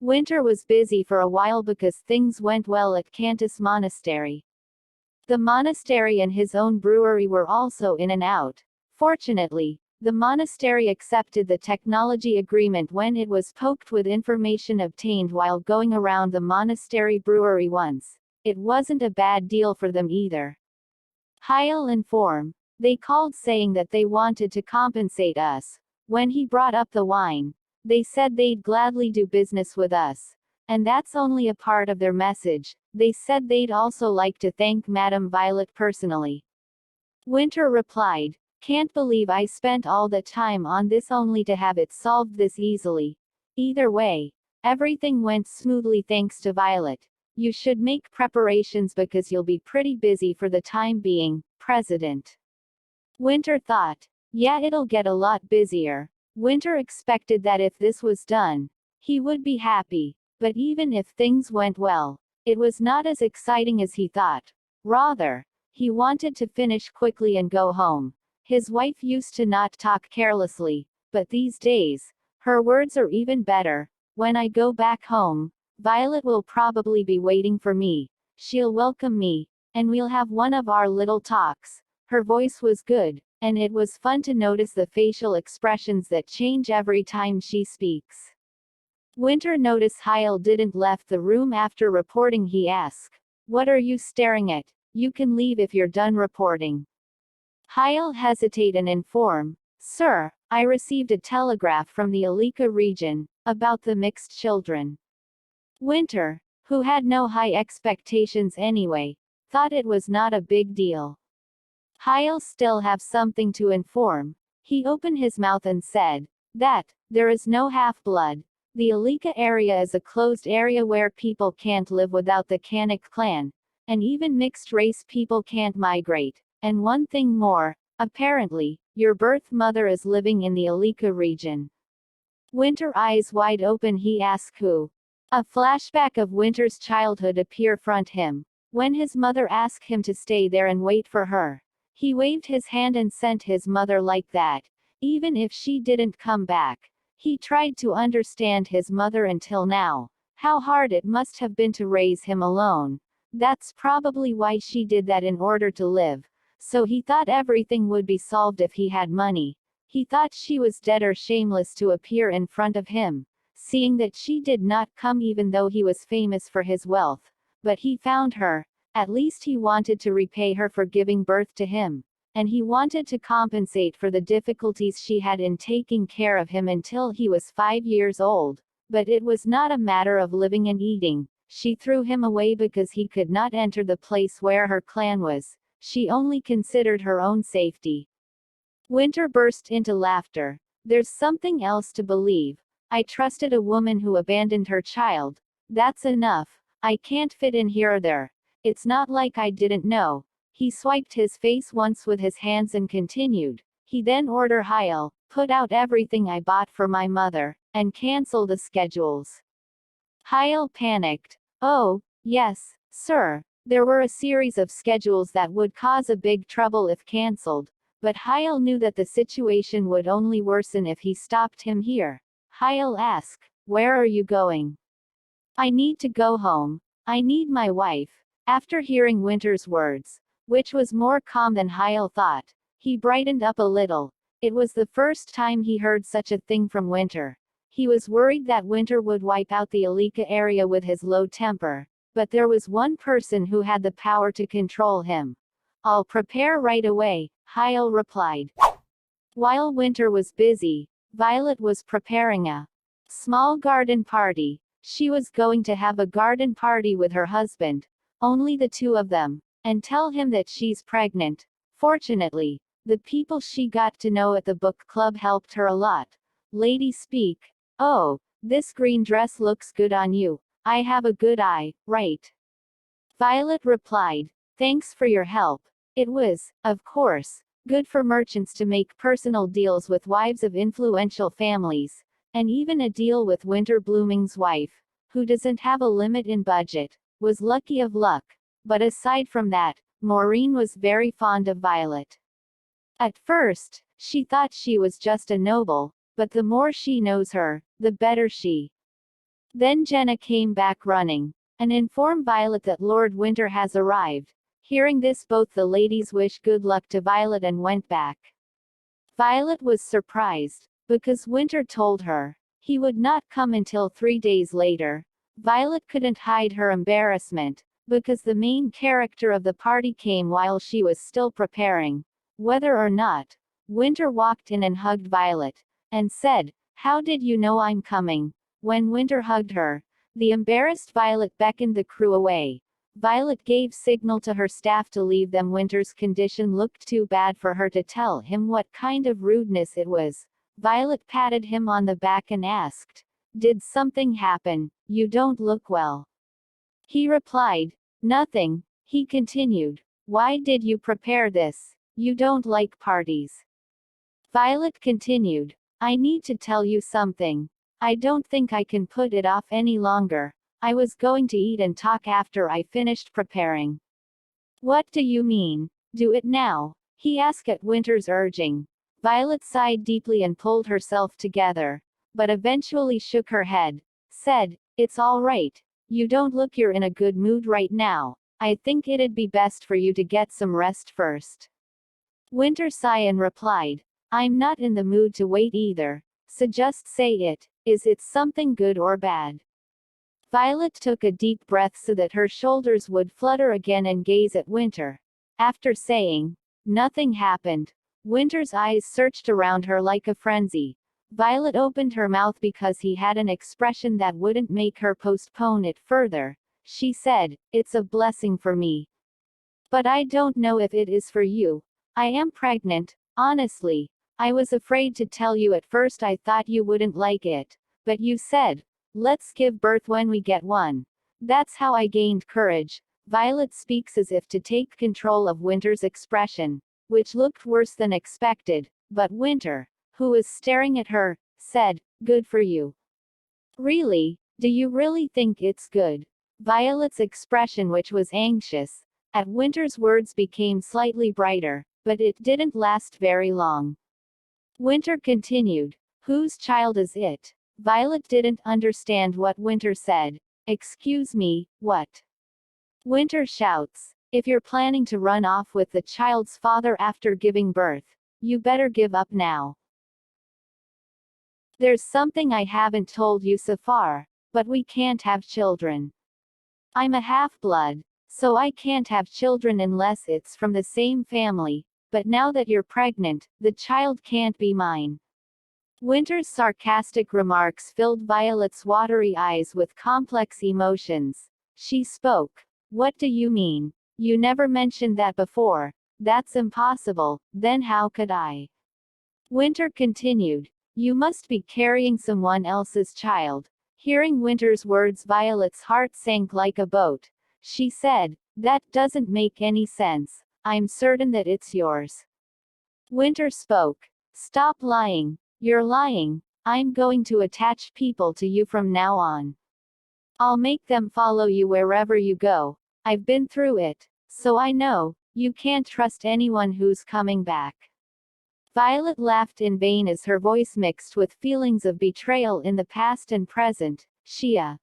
Winter was busy for a while because things went well at Cantus Monastery. The monastery and his own brewery were also in and out. Fortunately, the monastery accepted the technology agreement when it was poked with information obtained while going around the monastery brewery once. It wasn't a bad deal for them either. Heil inform. They called saying that they wanted to compensate us. When he brought up the wine, they said they'd gladly do business with us. And that's only a part of their message. They said they'd also like to thank Madame Violet personally. Winter replied, "Can't believe I spent all that time on this only to have it solved this easily. Either way, everything went smoothly thanks to Violet. You should make preparations because you'll be pretty busy for the time being, President." Winter thought, yeah, it'll get a lot busier. Winter expected that if this was done, he would be happy. But even if things went well, it was not as exciting as he thought. Rather, he wanted to finish quickly and go home. His wife used to not talk carelessly, but these days, her words are even better. When I go back home, Violet will probably be waiting for me. She'll welcome me, and we'll have one of our little talks. Her voice was good, and it was fun to notice the facial expressions that change every time she speaks. Winter noticed Heil didn't left the room after reporting. He asked, "What are you staring at? You can leave if you're done reporting." Heil hesitate and inform, "Sir, I received a telegraph from the Alika region, about the mixed children." Winter, who had no high expectations anyway, thought it was not a big deal. Heil still have something to inform. He opened his mouth and said, "That, there is no half-blood. The Alika area is a closed area where people can't live without the Kanak clan, and even mixed-race people can't migrate. And one thing more, apparently, your birth mother is living in the Alika region." Winter eyes wide open, he asked who. A flashback of Winter's childhood appeared front him. When his mother asked him to stay there and wait for her, he waved his hand and sent his mother like that, even if she didn't come back. He tried to understand his mother until now. How hard it must have been to raise him alone. That's probably why she did that in order to live. So he thought everything would be solved if he had money. He thought she was dead or shameless to appear in front of him, seeing that she did not come even though he was famous for his wealth. But he found her. At least he wanted to repay her for giving birth to him. And he wanted to compensate for the difficulties she had in taking care of him until he was 5 years old. But it was not a matter of living and eating. She threw him away because he could not enter the place where her clan was. She only considered her own safety. Winter burst into laughter. "There's something else to believe. I trusted a woman who abandoned her child. That's enough. I can't fit in here or there. It's not like I didn't know." He swiped his face once with his hands and continued. He then ordered Heil, "Put out everything I bought for my mother, and cancel the schedules." Heil panicked. "Oh, yes, sir." There were a series of schedules that would cause a big trouble if cancelled, but Heil knew that the situation would only worsen if he stopped him here. Heil asked, "Where are you going?" "I need to go home. I need my wife." After hearing Winter's words, which was more calm than Heil thought, he brightened up a little. It was the first time he heard such a thing from Winter. He was worried that Winter would wipe out the Alika area with his low temper, but there was one person who had the power to control him. "I'll prepare right away," Heil replied. While Winter was busy, Violet was preparing a small garden party. She was going to have a garden party with her husband, only the two of them, and tell him that she's pregnant. Fortunately, the people she got to know at the book club helped her a lot. Lady speak. "Oh, this green dress looks good on you. I have a good eye, right?" Violet replied, "Thanks for your help." It was, of course, good for merchants to make personal deals with wives of influential families, and even a deal with Winter Blooming's wife, who doesn't have a limit in budget, was lucky of luck. But aside from that, Maureen was very fond of Violet. At first, she thought she was just a noble, but the more she knows her, the better she Then Jenna came back running and informed Violet that Lord Winter has arrived. Hearing this, both the ladies wished good luck to Violet and went back. Violet was surprised, because Winter told her he would not come until 3 days later. Violet couldn't hide her embarrassment, because the main character of the party came while she was still preparing. Whether or not, Winter walked in and hugged Violet, and said, "How did you know I'm coming?" When Winter hugged her, the embarrassed Violet beckoned the crew away. Violet gave signal to her staff to leave them. Winter's condition looked too bad for her to tell him what kind of rudeness it was. Violet patted him on the back and asked, "Did something happen? You don't look well." He replied, "Nothing." He continued, "Why did you prepare this? You don't like parties." Violet continued, "I need to tell you something. I don't think I can put it off any longer. I was going to eat and talk after I finished preparing." "What do you mean? Do it now," he asked at Winter's urging. Violet sighed deeply and pulled herself together, but eventually shook her head, said, "It's all right. You don't look you're in a good mood right now. I think it'd be best for you to get some rest first." Winter sighed and replied, "I'm not in the mood to wait either. So just say it. Is it something good or bad?" Violet took a deep breath so that her shoulders would flutter again and gaze at Winter. After saying, "Nothing happened," Winter's eyes searched around her like a frenzy. Violet opened her mouth because he had an expression that wouldn't make her postpone it further. She said, "It's a blessing for me. But I don't know if it is for you. I am pregnant, honestly. I was afraid to tell you at first. I thought you wouldn't like it. But you said, 'Let's give birth when we get one.' That's how I gained courage." Violet speaks as if to take control of Winter's expression, which looked worse than expected, but Winter, who was staring at her, said, "Good for you." "Really? Do you really think it's good?" Violet's expression, which was anxious at Winter's words, became slightly brighter, but it didn't last very long. Winter continued, "Whose child is it?" Violet didn't understand what Winter said. "Excuse me, what?" Winter shouts, "If you're planning to run off with the child's father after giving birth, you better give up now. There's something I haven't told you so far, but we can't have children. I'm a half-blood, so I can't have children unless it's from the same family, but now that you're pregnant, the child can't be mine." Winter's sarcastic remarks filled Violet's watery eyes with complex emotions. She spoke. "What do you mean? You never mentioned that before." "That's impossible, then how could I?" Winter continued. "You must be carrying someone else's child." Hearing Winter's words, Violet's heart sank like a boat. She said, "That doesn't make any sense. I'm certain that it's yours." Winter spoke. "Stop lying. You're lying. I'm going to attach people to you from now on. I'll make them follow you wherever you go. I've been through it, so I know. You can't trust anyone who's coming back." Violet laughed in vain as her voice mixed with feelings of betrayal in the past and present. Shia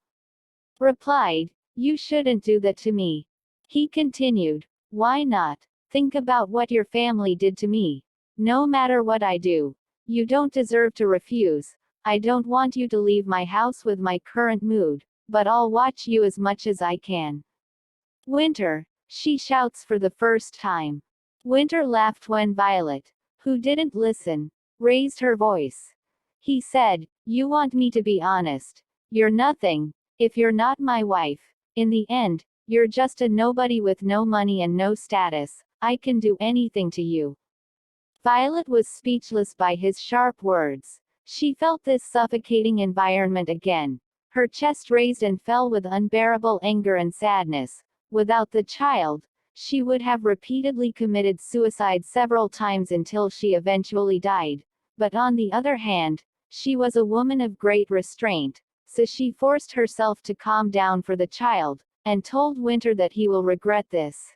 replied, "You shouldn't do that to me." He continued, "Why not? Think about what your family did to me. No matter what I do, you don't deserve to refuse. I don't want you to leave my house with my current mood, but I'll watch you as much as I can." "Winter," she shouts for the first time. Winter laughed when Violet, who didn't listen, raised her voice. He said, "You want me to be honest. You're nothing. If you're not my wife, in the end, you're just a nobody with no money and no status. I can do anything to you." Violet was speechless by his sharp words. She felt this suffocating environment again. Her chest raised and fell with unbearable anger and sadness. Without the child, she would have repeatedly committed suicide several times until she eventually died. But on the other hand, she was a woman of great restraint, so she forced herself to calm down for the child, and told Winter that he will regret this.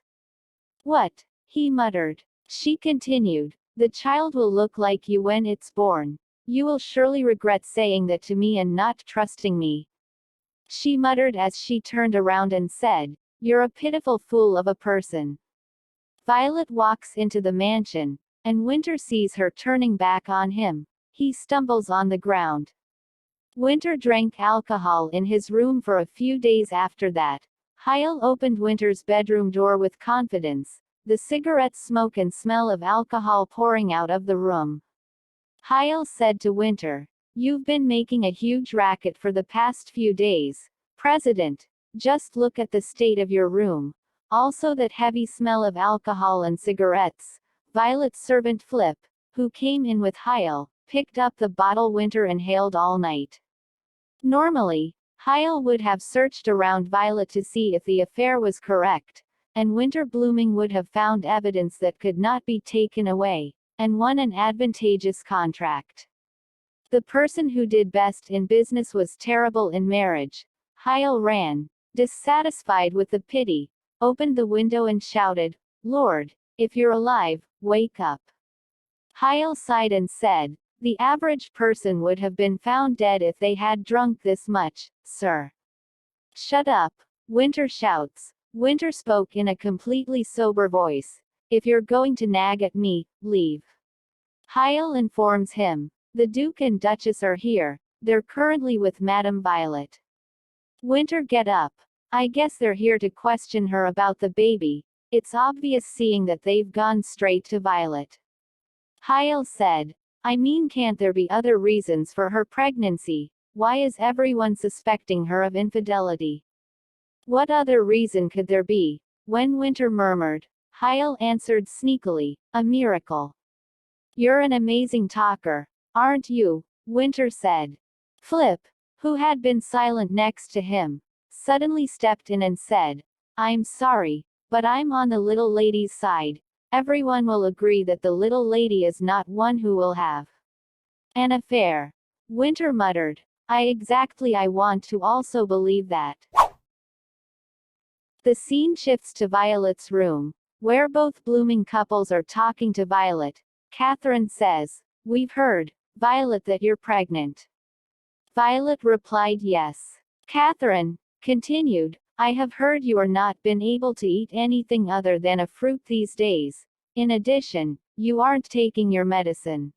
"What?" he muttered. She continued, "The child will look like you when it's born. You will surely regret saying that to me and not trusting me." she muttered as she turned around and said, "You're a pitiful fool of a person." Violet walks into the mansion, and Winter sees her turning back on him. He stumbles on the ground. Winter drank alcohol in his room for a few days after that. Hyle opened Winter's bedroom door with confidence, the cigarette smoke and smell of alcohol pouring out of the room. Hyle said to Winter, "You've been making a huge racket for the past few days, President. Just look at the state of your room. Also that heavy smell of alcohol and cigarettes." Violet's servant Flip, who came in with Hyle, picked up the bottle Winter inhaled all night. Normally, Hyle would have searched around Violet to see if the affair was correct, and Winter Blooming would have found evidence that could not be taken away, and won an advantageous contract. The person who did best in business was terrible in marriage. Hyle ran, dissatisfied with the pity, opened the window and shouted, "Lord, if you're alive, wake up." Hyle sighed and said, "The average person would have been found dead if they had drunk this much, sir." "Shut up," Winter shouts. Winter spoke in a completely sober voice. "If you're going to nag at me, leave." Hyle informs him, "The Duke and Duchess are here. They're currently with Madame Violet." Winter, "Get up. I guess they're here to question her about the baby. It's obvious seeing that they've gone straight to Violet." Hyle said, "I mean, can't there be other reasons for her pregnancy? Why is everyone suspecting her of infidelity?" "What other reason could there be?" When Winter murmured, Hyle answered sneakily, "A miracle." "You're an amazing talker, aren't you?" Winter said. Flip, who had been silent next to him, suddenly stepped in and said, "I'm sorry, but I'm on the little lady's side. Everyone will agree that the little lady is not one who will have an affair." Winter muttered, I want to also believe that." The scene shifts to Violet's room, where both blooming couples are talking to Violet. Catherine says, "We've heard, Violet, that you're pregnant." Violet replied, "Yes." Catherine continued, "I have heard you are not been able to eat anything other than a fruit these days. In addition, you aren't taking your medicine."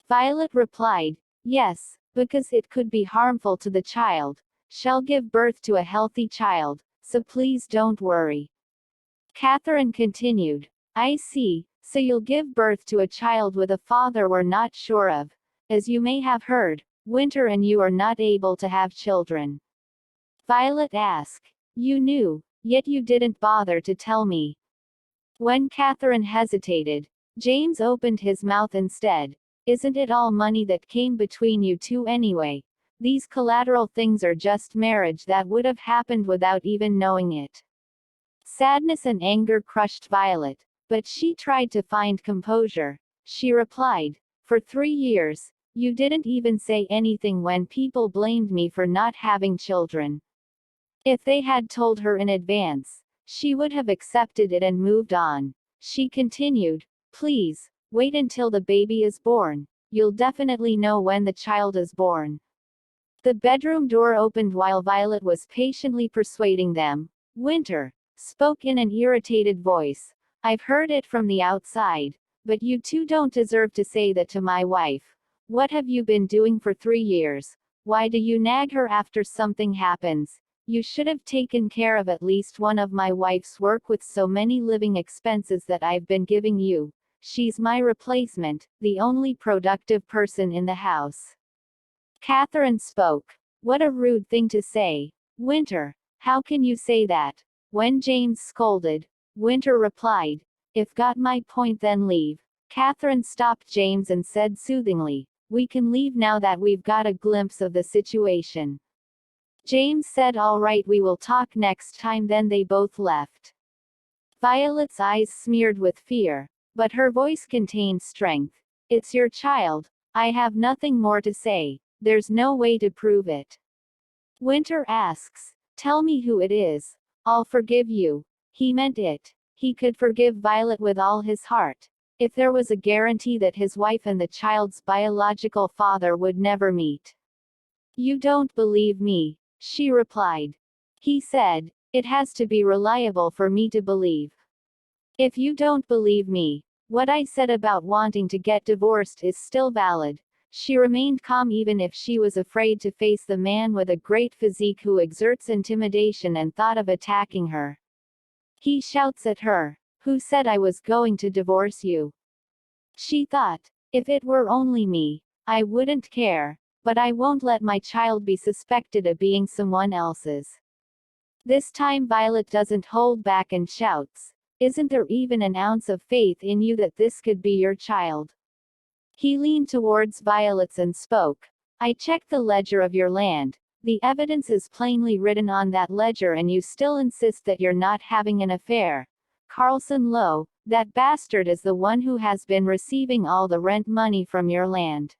Violet replied, "Yes, because it could be harmful to the child. She'll give birth to a healthy child, so please don't worry." Catherine continued, "I see, so you'll give birth to a child with a father we're not sure of. As you may have heard, Winter and you are not able to have children." Violet asked, "You knew, yet you didn't bother to tell me." When Catherine hesitated, James opened his mouth instead. "Isn't it all money that came between you two anyway? These collateral things are just marriage that would have happened without even knowing it." Sadness and anger crushed Violet, but she tried to find composure. She replied, "For 3 years, you didn't even say anything when people blamed me for not having children." If they had told her in advance, she would have accepted it and moved on. She continued, "Please, wait until the baby is born. You'll definitely know when the child is born." The bedroom door opened while Violet was patiently persuading them. Winter spoke in an irritated voice, "I've heard it from the outside, but you two don't deserve to say that to my wife. What have you been doing for 3 years? Why do you nag her after something happens? You should have taken care of at least one of my wife's work with so many living expenses that I've been giving you. She's my replacement, the only productive person in the house." Catherine spoke. "What a rude thing to say. Winter, how can you say that?" When James scolded, Winter replied, "If got my point then leave." Catherine stopped James and said soothingly, "We can leave now that we've got a glimpse of the situation." James said, "All right, we will talk next time." Then they both left. Violet's eyes smeared with fear, but her voice contained strength. "It's your child. I have nothing more to say. There's no way to prove it." Winter asks, "Tell me who it is. I'll forgive you." He meant it. He could forgive Violet with all his heart, if there was a guarantee that his wife and the child's biological father would never meet. "You don't believe me," she replied. He said, "It has to be reliable for me to believe. If you don't believe me, what I said about wanting to get divorced is still valid." She remained calm even if she was afraid to face the man with a great physique who exerts intimidation and thought of attacking her. He shouts at her, "Who said I was going to divorce you?" She thought, "If it were only me, I wouldn't care, but I won't let my child be suspected of being someone else's." This time Violet doesn't hold back and shouts, "Isn't there even an ounce of faith in you that this could be your child?" He leaned towards Violet and spoke, "I checked the ledger of your land. The evidence is plainly written on that ledger and you still insist that you're not having an affair. Carlson Lowe, that bastard is the one who has been receiving all the rent money from your land."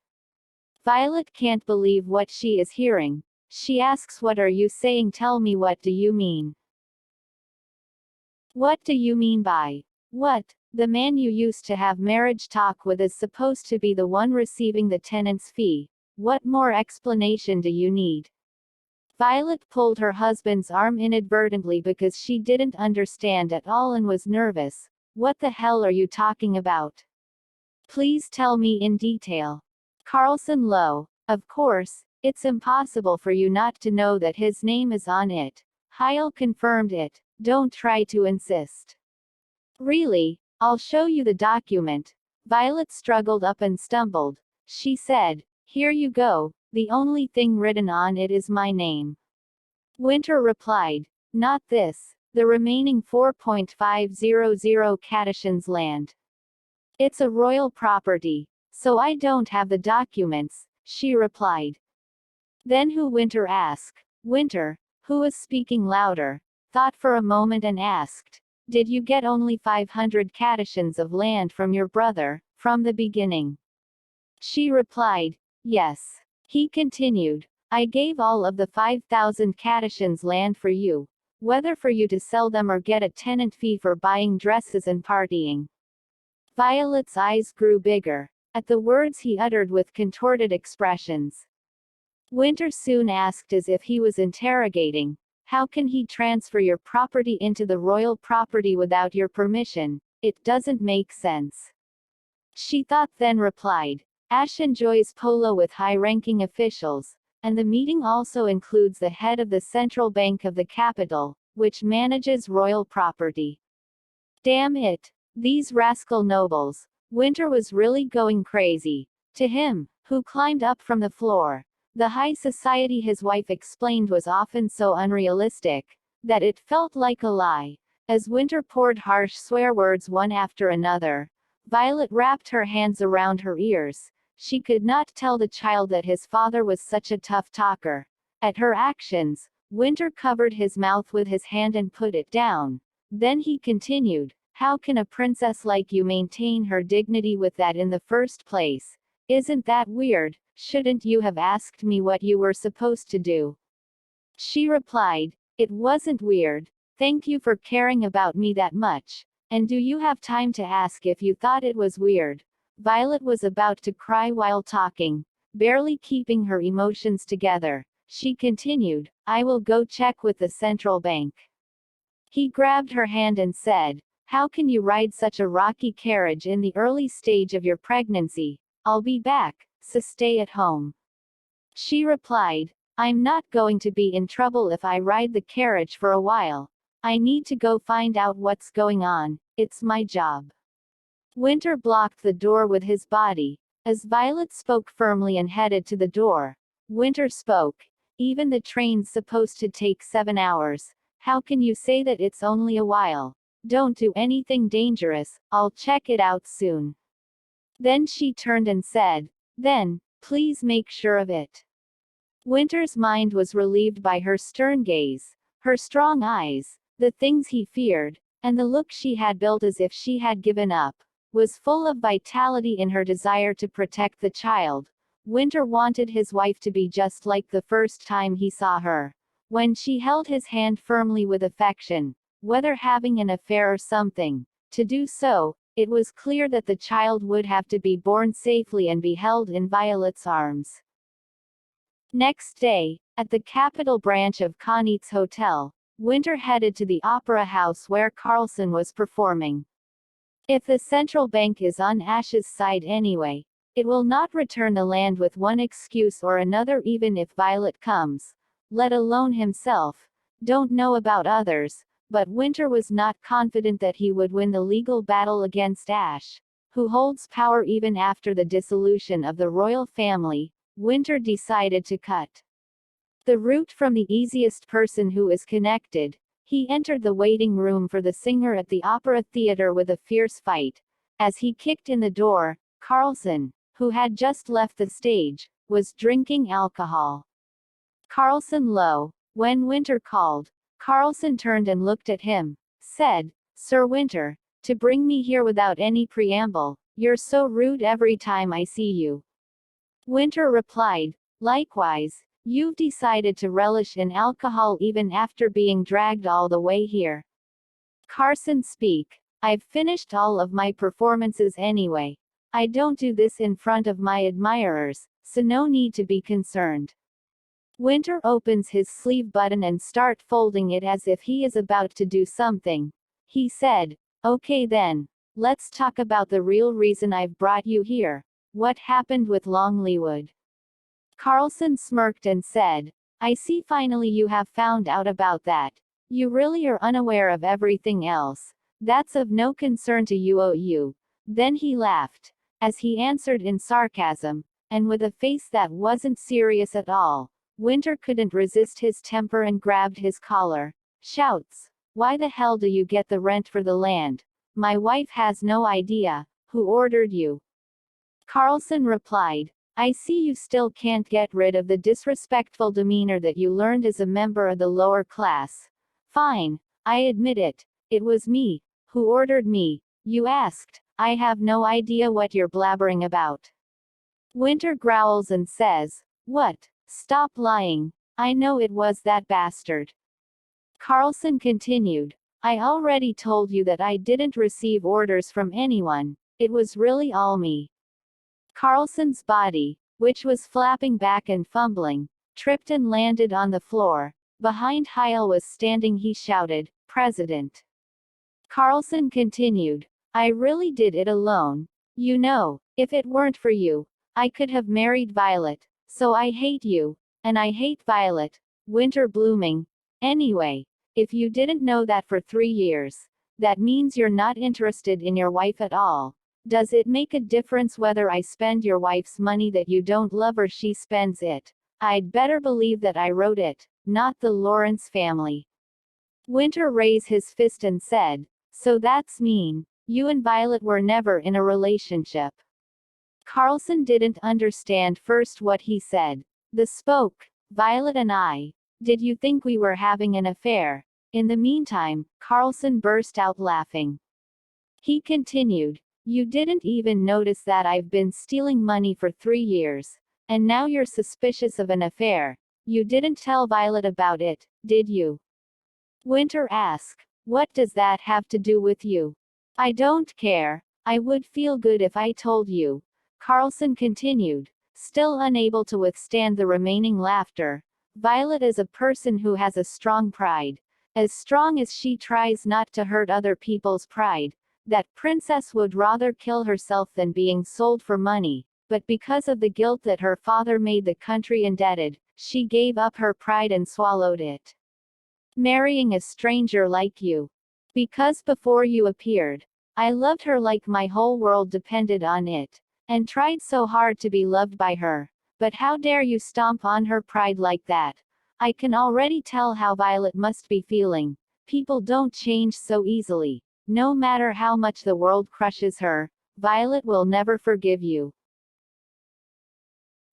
Violet can't believe what she is hearing. She asks, "What are you saying? Tell me, what do you mean? What do you mean by what? The man you used to have marriage talk with is supposed to be the one receiving the tenant's fee. What more explanation do you need?" Violet pulled her husband's arm inadvertently because she didn't understand at all and was nervous. "What the hell are you talking about? Please tell me in detail." "Carlson Lowe. Of course, it's impossible for you not to know that his name is on it. Heil confirmed it. Don't try to insist." "Really? I'll show you the document." Violet struggled up and stumbled. She said, "Here you go, the only thing written on it is my name." Winter replied, "Not this, the remaining 4.500 Catishans land. It's a royal property, so I don't have the documents," she replied. "Then who?" Winter asked. Winter, who was speaking louder, thought for a moment and asked, "Did you get only 500 Catishans of land from your brother, from the beginning?" She replied, "Yes." He continued, "I gave all of the 5,000 Catishans land for you, whether for you to sell them or get a tenant fee for buying dresses and partying." Violet's eyes grew bigger at the words he uttered with contorted expressions. Winter soon asked, as if he was interrogating, "How can he transfer your property into the royal property without your permission? It doesn't make sense." She thought, then replied, "Ash enjoys polo with high-ranking officials, and the meeting also includes the head of the central bank of the capital, which manages royal property. Damn it. These rascal nobles." Winter was really going crazy. To him, who climbed up from the floor, the high society his wife explained was often so unrealistic that it felt like a lie. As Winter poured harsh swear words one after another, Violet wrapped her hands around her ears. She could not tell the child that his father was such a tough talker. At her actions, Winter covered his mouth with his hand and put it down. Then he continued, "How can a princess like you maintain her dignity with that in the first place? Isn't that weird? Shouldn't you have asked me what you were supposed to do?" She replied, "It wasn't weird. Thank you for caring about me that much. And do you have time to ask if you thought it was weird?" Violet was about to cry while talking, barely keeping her emotions together. She continued, "I will go check with the central bank." He grabbed her hand and said, "How can you ride such a rocky carriage in the early stage of your pregnancy? I'll be back, so stay at home." She replied, "I'm not going to be in trouble if I ride the carriage for a while. I need to go find out what's going on. It's my job." Winter blocked the door with his body. As Violet spoke firmly and headed to the door, Winter spoke, "Even the train's supposed to take 7 hours. How can you say that it's only a while? Don't do anything dangerous, I'll check it out soon." Then she turned and said, "Then, please make sure of it." Winter's mind was relieved by her stern gaze, her strong eyes, the things he feared, and the look she had built as if she had given up, was full of vitality in her desire to protect the child. Winter wanted his wife to be just like the first time he saw her, when she held his hand firmly with affection, whether having an affair or something. To do so, it was clear that the child would have to be born safely and be held in Violet's arms. Next day, at the Capital branch of Connie's Hotel, Winter headed to the Opera House where Carlson was performing. If the central bank is on Ash's side anyway, it will not return the land with one excuse or another even if Violet comes, let alone himself. Don't know about others, but Winter was not confident that he would win the legal battle against Ash, who holds power even after the dissolution of the royal family. Winter decided to cut the route from the easiest person who is connected. He entered the waiting room for the singer at the Opera Theatre with a fierce fight. As he kicked in the door, Carlson, who had just left the stage, was drinking alcohol. Carlson low. When Winter called, Carlson turned and looked at him, said, "Sir Winter, to bring me here without any preamble, you're so rude every time I see you." Winter replied, "Likewise, you've decided to relish in alcohol even after being dragged all the way here." Carlson speak. "I've finished all of my performances anyway. I don't do this in front of my admirers, so no need to be concerned." Winter opens his sleeve button and start folding it as if he is about to do something. He said, "Okay then, let's talk about the real reason I've brought you here. What happened with Longleywood?" Carlson smirked and said, "I see finally you have found out about that. You really are unaware of everything else. That's of no concern to you. Then he laughed, as he answered in sarcasm, and with a face that wasn't serious at all. Winter couldn't resist his temper and grabbed his collar. Shouts, "Why the hell do you get the rent for the land? My wife has no idea. Who ordered you?" Carlson replied, "I see you still can't get rid of the disrespectful demeanor that you learned as a member of the lower class. Fine, I admit it. It was me. Who ordered me, you asked? I have no idea what you're blabbering about." Winter growls and says, "What? Stop lying. I know it was that bastard." Carlson continued, "I already told you that I didn't receive orders from anyone. It was really all me." Carlson's body, which was flapping back and fumbling, tripped and landed on the floor. Behind Heil was standing. He shouted, "President." Carlson continued, "I really did it alone. You know, if it weren't for you, I could have married Violet. So I hate you. And I hate Violet." Winter blooming. "Anyway, if you didn't know that for 3 years, that means you're not interested in your wife at all. Does it make a difference whether I spend your wife's money that you don't love or she spends it? I'd better believe that I wrote it, not the Lawrence family." Winter raised his fist and said, "So that's mean. You and Violet were never in a relationship." Carlson didn't understand first what he said. The spoke, "Violet and I. Did you think we were having an affair?" In the meantime, Carlson burst out laughing. He continued, "You didn't even notice that I've been stealing money for 3 years. And now you're suspicious of an affair. You didn't tell Violet about it, did you?" Winter asked, "What does that have to do with you?" "I don't care. I would feel good if I told you." Carlson continued, still unable to withstand the remaining laughter. "Violet is a person who has a strong pride. As strong as she tries not to hurt other people's pride. That princess would rather kill herself than being sold for money, but because of the guilt that her father made the country indebted, she gave up her pride and swallowed it. Marrying a stranger like you. Because before you appeared, I loved her like my whole world depended on it. And tried so hard to be loved by her. But how dare you stomp on her pride like that? I can already tell how Violet must be feeling. People don't change so easily. No matter how much the world crushes her, Violet will never forgive you."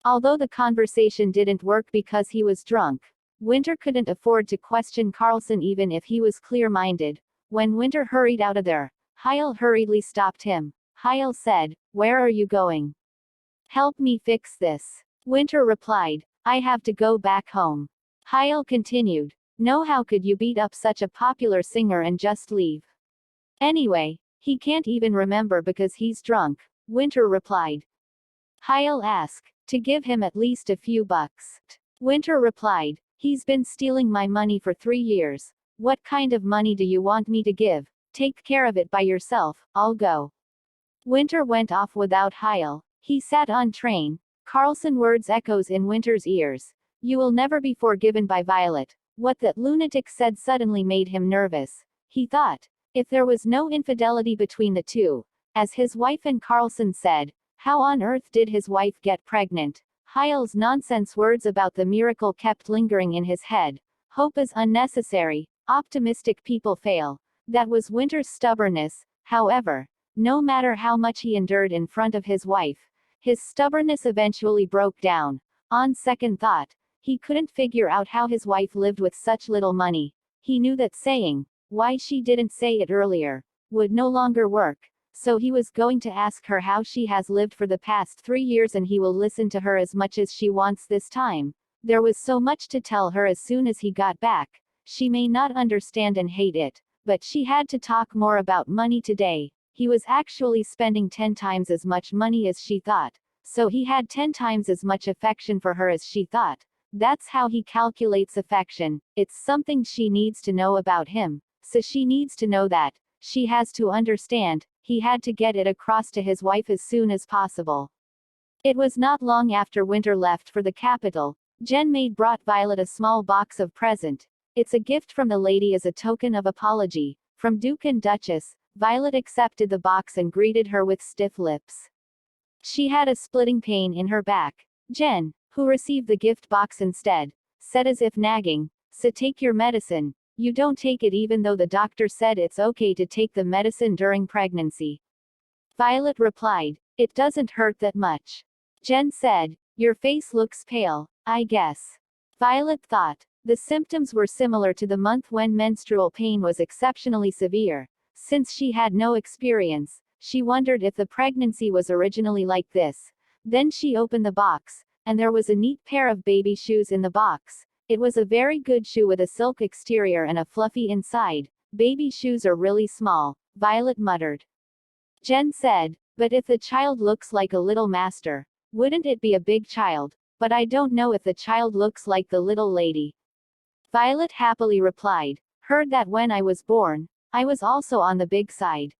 Although the conversation didn't work because he was drunk, Winter couldn't afford to question Carlson even if he was clear-minded. When Winter hurried out of there, Heil hurriedly stopped him. Heil said, "Where are you going?" "Help me fix this." Winter replied, "I have to go back home." Heil continued, "No, how could you beat up such a popular singer and just leave? Anyway, he can't even remember because he's drunk." Winter replied. Heil asked, "To give him at least a few bucks." Winter replied, "He's been stealing my money for 3 years. What kind of money do you want me to give? Take care of it by yourself, I'll go." Winter went off without Heil. He sat on train. Carlson words echoes in Winter's ears. "You will never be forgiven by Violet." What that lunatic said suddenly made him nervous. He thought, if there was no infidelity between the two, as his wife and Carlson said, how on earth did his wife get pregnant? Heil's nonsense words about the miracle kept lingering in his head. Hope is unnecessary. Optimistic people fail. That was Winter's stubbornness, however. No matter how much he endured in front of his wife, his stubbornness eventually broke down. On second thought, he couldn't figure out how his wife lived with such little money. He knew that saying, "Why she didn't say it earlier," would no longer work. So he was going to ask her how she has lived for the past 3 years, and he will listen to her as much as she wants this time. There was so much to tell her as soon as he got back. She may not understand and hate it, but she had to talk more about money today. He was actually spending 10 times as much money as she thought. So he had 10 times as much affection for her as she thought. That's how he calculates affection. It's something she needs to know about him. So she needs to know that. She has to understand. He had to get it across to his wife as soon as possible. It was not long after Winter left for the capital. Jen maid brought Violet a small box of present. "It's a gift from the lady as a token of apology. From Duke and Duchess." Violet accepted the box and greeted her with stiff lips. She had a splitting pain in her back. Jen, who received the gift box instead, said as if nagging, "So take your medicine. You don't take it even though the doctor said it's okay to take the medicine during pregnancy." Violet replied, "It doesn't hurt that much." Jen said, "Your face looks pale, I guess." Violet thought, the symptoms were similar to the month when menstrual pain was exceptionally severe. Since she had no experience, she wondered if the pregnancy was originally like this. Then she opened the box, and there was a neat pair of baby shoes in the box. It was a very good shoe with a silk exterior and a fluffy inside. "Baby shoes are really small," Violet muttered. Jen said, "But if the child looks like a little master, wouldn't it be a big child? But I don't know if the child looks like the little lady." Violet happily replied, "Heard that when I was born. I was also on the big side."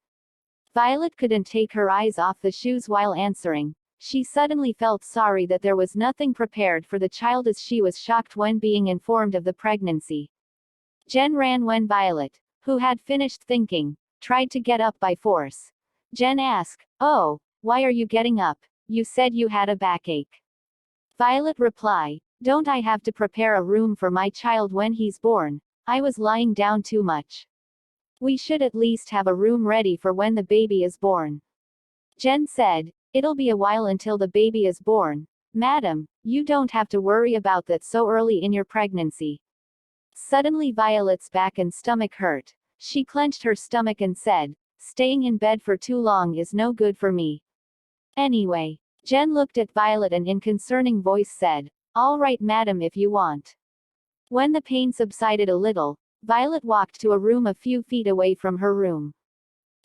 Violet couldn't take her eyes off the shoes while answering. She suddenly felt sorry that there was nothing prepared for the child, as she was shocked when being informed of the pregnancy. Jen ran when Violet, who had finished thinking, tried to get up by force. Jen asked, "Oh, why are you getting up? You said you had a backache." Violet replied, "Don't I have to prepare a room for my child when he's born? I was lying down too much. We should at least have a room ready for when the baby is born." Jen said, "It'll be a while until the baby is born. Madam, you don't have to worry about that so early in your pregnancy." Suddenly Violet's back and stomach hurt. She clenched her stomach and said, "Staying in bed for too long is no good for me. Anyway." Jen looked at Violet and in concerning voice said, "All right madam, if you want." When the pain subsided a little, Violet walked to a room a few feet away from her room.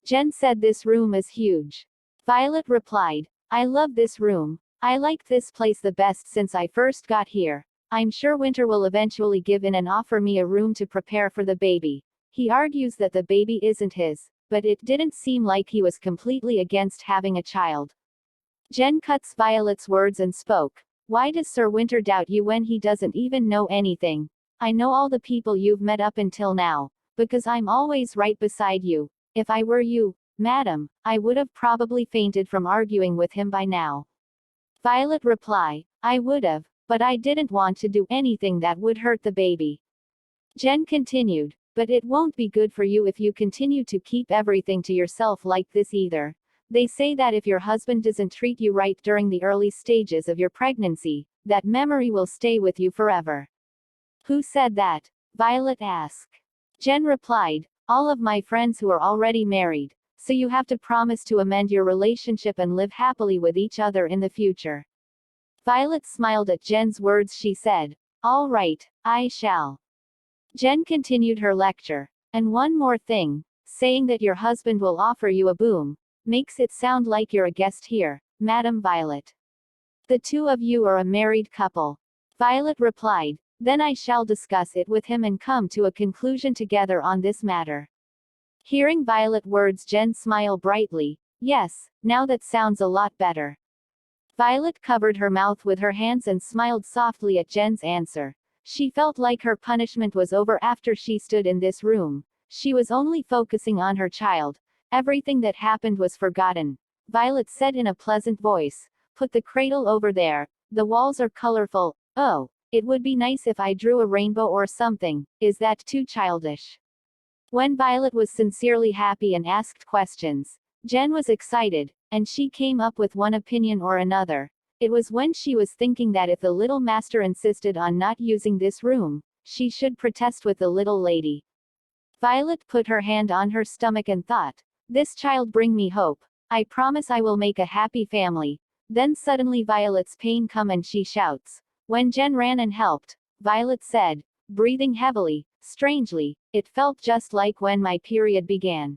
Jen said, "This room is huge." Violet replied, "I love this room. I like this place the best since I first got here. I'm sure Winter will eventually give in and offer me a room to prepare for the baby. He argues that the baby isn't his, but it didn't seem like he was completely against having a child." Jen cuts Violet's words and spoke, "Why does Sir Winter doubt you when he doesn't even know anything? I know all the people you've met up until now, because I'm always right beside you. If I were you, madam, I would have probably fainted from arguing with him by now." Violet replied, "I would have, but I didn't want to do anything that would hurt the baby." Jen continued, "But it won't be good for you if you continue to keep everything to yourself like this either. They say that if your husband doesn't treat you right during the early stages of your pregnancy, that memory will stay with you forever." "Who said that?" Violet asked. Jen replied, "All of my friends who are already married. So you have to promise to amend your relationship and live happily with each other in the future." Violet smiled at Jen's words. She said, "All right, I shall." Jen continued her lecture. "And one more thing, saying that your husband will offer you a boom, makes it sound like you're a guest here, Madam Violet. The two of you are a married couple." Violet replied. Then I shall discuss it with him and come to a conclusion together on this matter. Hearing Violet's words, Jen smiled brightly. Yes, now that sounds a lot better. Violet covered her mouth with her hands and smiled softly at Jen's answer. She felt like her punishment was over after she stood in this room. She was only focusing on her child. Everything that happened was forgotten. Violet said in a pleasant voice. Put the cradle over there. The walls are colorful. Oh, it would be nice if I drew a rainbow or something. Is that too childish? When Violet was sincerely happy and asked questions, Jen was excited, and she came up with one opinion or another. It was when she was thinking that if the little master insisted on not using this room, she should protest with the little lady. Violet put her hand on her stomach and thought, this child bring me hope. I promise I will make a happy family. Then suddenly Violet's pain come and she shouts. When Jen ran and helped, Violet said, breathing heavily, strangely, it felt just like when my period began.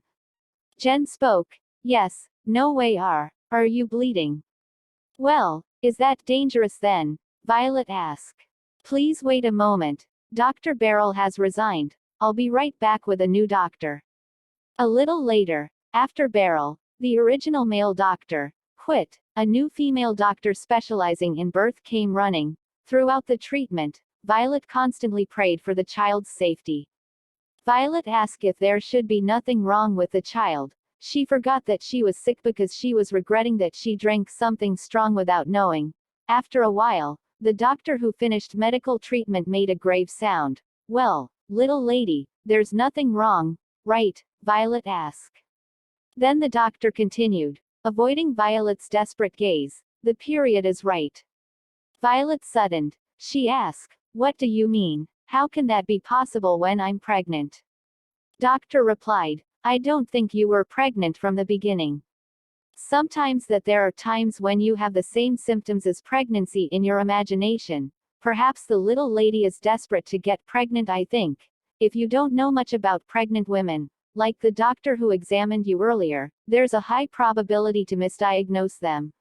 Jen spoke. Yes, no way are you bleeding? Well, is that dangerous then? Violet asked. Please wait a moment. Dr. Beryl has resigned. I'll be right back with a new doctor. A little later, after Beryl, the original male doctor, quit, a new female doctor specializing in birth came running. Throughout the treatment, Violet constantly prayed for the child's safety. Violet asked if there should be nothing wrong with the child. She forgot that she was sick because she was regretting that she drank something strong without knowing. After a while, the doctor who finished medical treatment made a grave sound. Well, little lady, there's nothing wrong, right? Violet asked. Then the doctor continued, avoiding Violet's desperate gaze. The period is right. Violet suddened. She asked, what do you mean? How can that be possible when I'm pregnant? Doctor replied, I don't think you were pregnant from the beginning. Sometimes that there are times when you have the same symptoms as pregnancy in your imagination. Perhaps the little lady is desperate to get pregnant, I think. If you don't know much about pregnant women, like the doctor who examined you earlier, there's a high probability to misdiagnose them.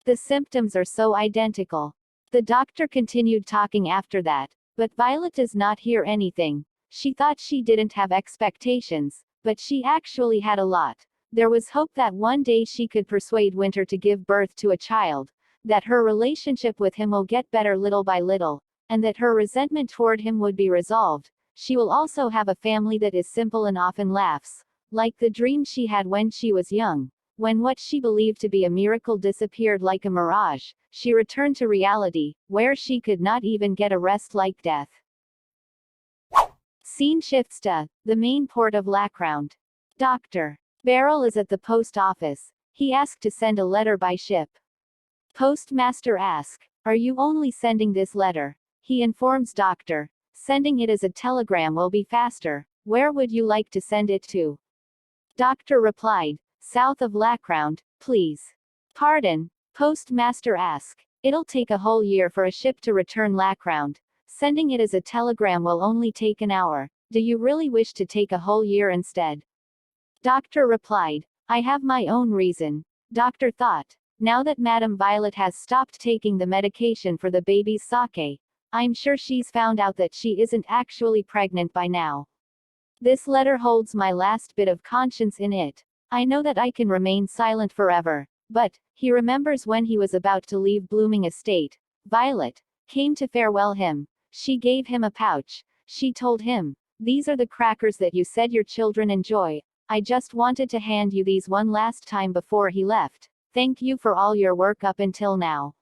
The symptoms are so identical. The doctor continued talking after that, but Violet does not hear anything. She thought she didn't have expectations, but she actually had a lot. There was hope that one day she could persuade Winter to give birth to a child, that her relationship with him will get better little by little, and that her resentment toward him would be resolved. She will also have a family that is simple and often laughs, like the dream she had when she was young. When what she believed to be a miracle disappeared like a mirage, she returned to reality, where she could not even get a rest like death. Scene shifts to the main port of Lacround. Dr. Beryl is at the post office. He asked to send a letter by ship. Postmaster asks, are you only sending this letter? He informs Doctor, sending it as a telegram will be faster. Where would you like to send it to? Doctor replied, south of Lacround, please. Pardon? Postmaster asked. It'll take a whole year for a ship to return Lacround. Sending it as a telegram will only take an hour. Do you really wish to take a whole year instead? Doctor replied, I have my own reason. Doctor thought, now that Madame Violet has stopped taking the medication for the baby's sake, I'm sure she's found out that she isn't actually pregnant by now. This letter holds my last bit of conscience in it. I know that I can remain silent forever, but, he remembers when he was about to leave Blooming Estate, Violet came to farewell him. She gave him a pouch. She told him, these are the crackers that you said your children enjoy. I just wanted to hand you these one last time before he left. Thank you for all your work up until now.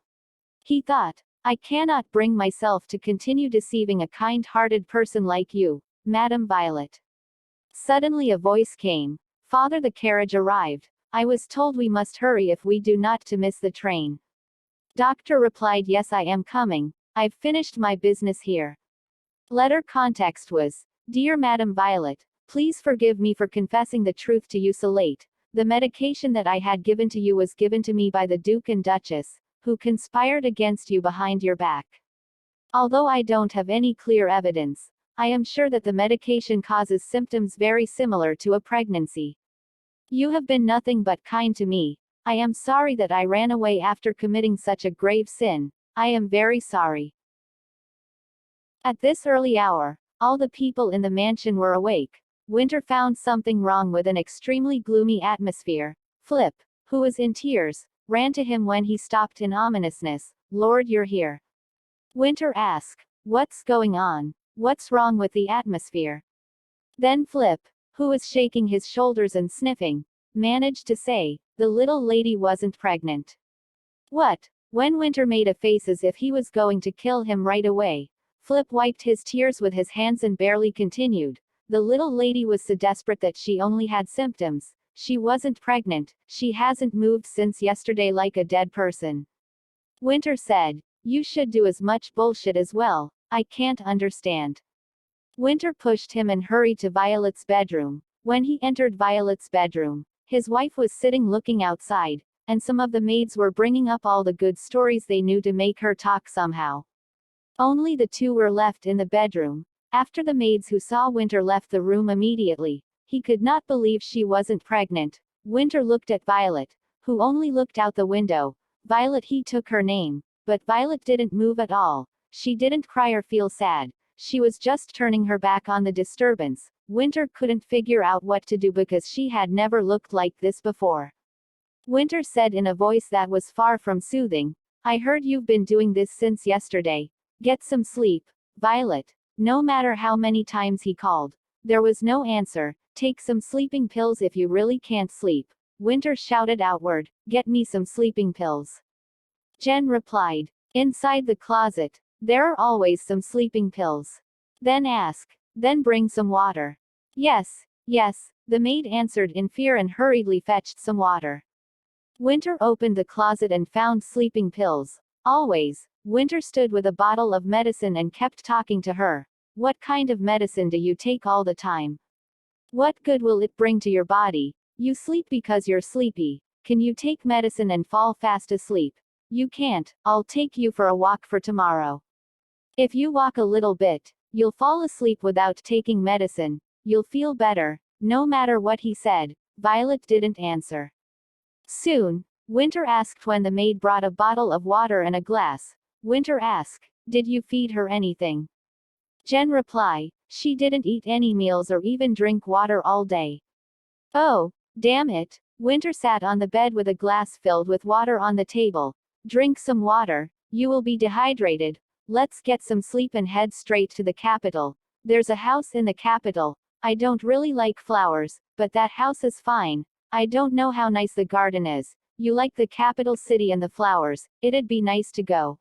He thought, I cannot bring myself to continue deceiving a kind-hearted person like you, Madame Violet. Suddenly a voice came. Father, the carriage arrived. I was told we must hurry if we do not to miss the train. Doctor replied, yes, I am coming. I've finished my business here. Letter context was, Dear Madame Violet, please forgive me for confessing the truth to you so late. The medication that I had given to you was given to me by the Duke and Duchess, who conspired against you behind your back. Although I don't have any clear evidence, I am sure that the medication causes symptoms very similar to a pregnancy. You have been nothing but kind to me. I am sorry that I ran away after committing such a grave sin. I am very sorry. At this early hour, all the people in the mansion were awake. Winter found something wrong with an extremely gloomy atmosphere. Flip, who was in tears, ran to him when he stopped in ominousness. Lord, you're here. Winter asked, what's going on? What's wrong with the atmosphere? Then Flip, who was shaking his shoulders and sniffing, managed to say, the little lady wasn't pregnant. What? When Winter made a face as if he was going to kill him right away, Flip wiped his tears with his hands and barely continued. The little lady was so desperate that she only had symptoms. She wasn't pregnant. She hasn't moved since yesterday like a dead person. Winter said, you should do as much bullshit as well. I can't understand. Winter pushed him and hurried to Violet's bedroom. When he entered Violet's bedroom, his wife was sitting looking outside, and some of the maids were bringing up all the good stories they knew to make her talk somehow. Only the two were left in the bedroom. After the maids who saw Winter left the room immediately, he could not believe she wasn't pregnant. Winter looked at Violet, who only looked out the window. Violet, he took her name, but Violet didn't move at all. She didn't cry or feel sad. She was just turning her back on the disturbance. Winter couldn't figure out what to do because she had never looked like this before. Winter said in a voice that was far from soothing, I heard you've been doing this since yesterday. Get some sleep, Violet. No matter how many times he called, there was no answer. Take some sleeping pills if you really can't sleep. Winter shouted outward, get me some sleeping pills. Jen replied, inside the closet. There are always some sleeping pills. Then ask. Then bring some water. Yes, yes, the maid answered in fear and hurriedly fetched some water. Winter opened the closet and found sleeping pills. Always. Winter stood with a bottle of medicine and kept talking to her. What kind of medicine do you take all the time? What good will it bring to your body? You sleep because you're sleepy. Can you take medicine and fall fast asleep? You can't. I'll take you for a walk for tomorrow. If you walk a little bit, you'll fall asleep without taking medicine. You'll feel better. No matter what he said, Violet didn't answer. Soon, Winter asked when the maid brought a bottle of water and a glass. Winter asked, did you feed her anything? Jen replied, she didn't eat any meals or even drink water all day. Oh, damn it. Winter sat on the bed with a glass filled with water on the table. Drink some water. You will be dehydrated. Let's get some sleep and head straight to the capital. There's a house in the capital. I don't really like flowers, but that house is fine. I don't know how nice the garden is. You like the capital city and the flowers. It'd be nice to go.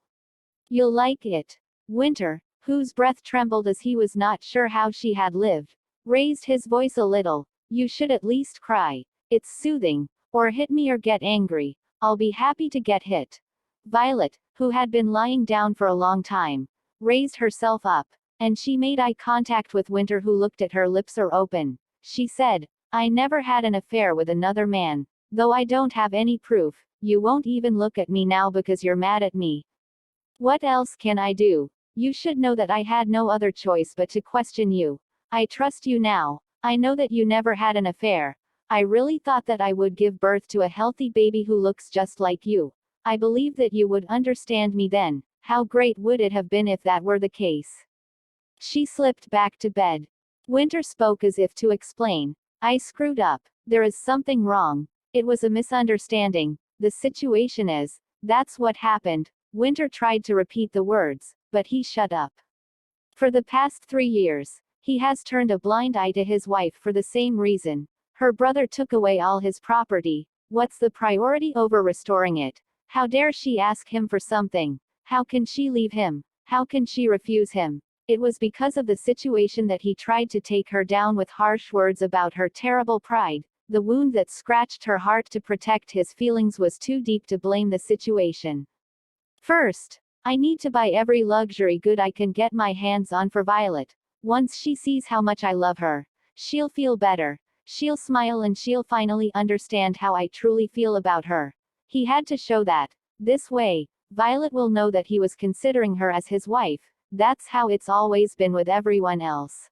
You'll like it. Winter, whose breath trembled as he was not sure how she had lived, raised his voice a little. You should at least cry. It's soothing. Or hit me or get angry. I'll be happy to get hit. Violet, who had been lying down for a long time, raised herself up, and she made eye contact with Winter, who looked at her, lips are open. She said, I never had an affair with another man, though I don't have any proof. You won't even look at me now because you're mad at me. What else can I do? You should know that I had no other choice but to question you. I trust you now. I know that you never had an affair. I really thought that I would give birth to a healthy baby who looks just like you. I believe that you would understand me then. How great would it have been if that were the case? She slipped back to bed. Winter spoke as if to explain. I screwed up. There is something wrong. It was a misunderstanding. The situation is. That's what happened. Winter tried to repeat the words, but he shut up. For the past 3 years, he has turned a blind eye to his wife for the same reason. Her brother took away all his property. What's the priority over restoring it? How dare she ask him for something? How can she leave him? How can she refuse him? It was because of the situation that he tried to take her down with harsh words about her terrible pride. The wound that scratched her heart to protect his feelings was too deep to blame the situation. First, I need to buy every luxury good I can get my hands on for Violet. Once she sees how much I love her, she'll feel better. She'll smile and she'll finally understand how I truly feel about her. He had to show that. This way, Violet will know that he was considering her as his wife. That's how it's always been with everyone else.